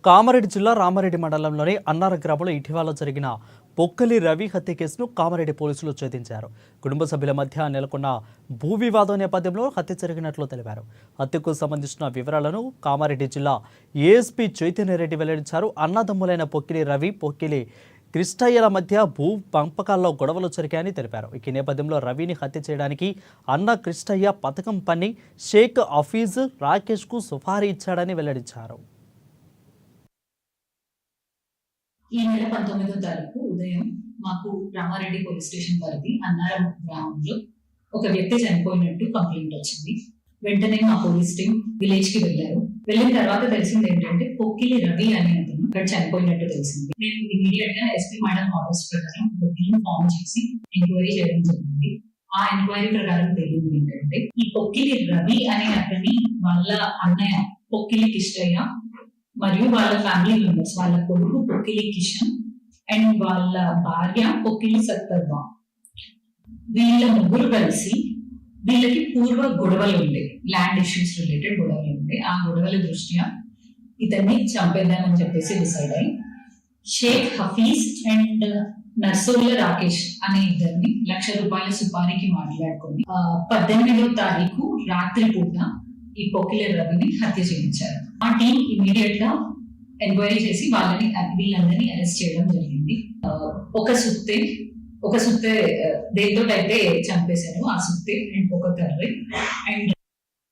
కామారెడ్డి జిల్లా రామారెడ్డి మండలంలోని అన్నార గ్రామంలో ఇటీవల జరిగిన పొక్కలి రవి హత్య కేసును కామారెడ్డి పోలీసులు ఛేదించారు. కుటుంబ సభ్యుల మధ్య నెలకొన్న భూ వివాదం నేపథ్యంలో హత్య జరిగినట్లు తెలిపారు. హత్యకు సంబంధించిన వివరాలను కామారెడ్డి జిల్లా ఏఎస్పీ చైతన్యరెడ్డి వెల్లడించారు. అన్నదమ్ములైన పొక్కిలి రవి, పొక్కిలి కృష్ణయ్యల మధ్య భూ పంపకాల్లో గొడవలు జరిగాయని తెలిపారు. ఈ నేపథ్యంలో రవిని హత్య చేయడానికి అన్న కృష్ణయ్య పథకం పన్ని షేక్ హఫీజ్ రాకేష్కు సుపారీ ఇచ్చాడని వెల్లడించారు. ఈ నెల 19వ తారీఖు ఉదయం మాకు రామారెడ్డి పోలీస్ స్టేషన్ పరిధి అన్నారం గ్రామంలో ఒక వ్యక్తి చనిపోయినట్టు కంప్లైంట్ వచ్చింది. వెంటనే మా పోలీస్ టీం విలేజ్ కి వెళ్ళారు. వెళ్ళిన తర్వాత తెలిసింది ఏంటంటే పొక్కిలి రవి అనే అతను అక్కడ చనిపోయినట్టు తెలిసింది. మేము ఇమీడియట్ గా ఎస్పీ మేడం ఆర్డర్స్ ప్రకారం ఒక టీం ఫామ్ చేసి ఎంక్వైరీ చేయడం జరిగింది. ఆ ఎంక్వైరీ ప్రకారం తెలియదు ఏంటంటే ఈ పొక్కిలి రవి అనే అతని వాళ్ళ అన్నయ్య పొక్కిలి కిష్టయ్య మరియు వాళ్ళ ఫ్యామిలీ మెంబర్స్, వాళ్ళ కొడుకు పొక్కిలి కిషన్ అండ్ వాళ్ళ భార్య పొక్కిలి సత్తర్వ, వీళ్ళ ముగ్గురు కలిసి వీళ్ళకి పూర్వ గొడవలు ఉండే, ల్యాండ్ ఇష్యూస్ రిలేటెడ్ గొడవలు ఉండే. ఆ గొడవల దృష్ట్యా ఇతన్ని చంపేద్దామని చెప్పేసి డిసైడ్ అయ్యి షేక్ హఫీజ్ అండ్ నర్సోల్ల రాకేష్ అనే ఇద్దరిని ₹1,00,000 సుపారీకి మాట్లాడుకొని 18వ తారీఖు రాత్రి పూట ఈ పొక్కిలి రవిని హత్య చేయించారు. ఆ టీం ఇమీడియట్ గా ఎంక్వైరీ చేసి వీళ్ళందరినీ అరెస్ట్ చేయడం జరిగింది. ఒక సుత్తే దేంతో అయితే చంపేశారు, ఆ సుత్తే అండ్ ఒక కర్రీ అండ్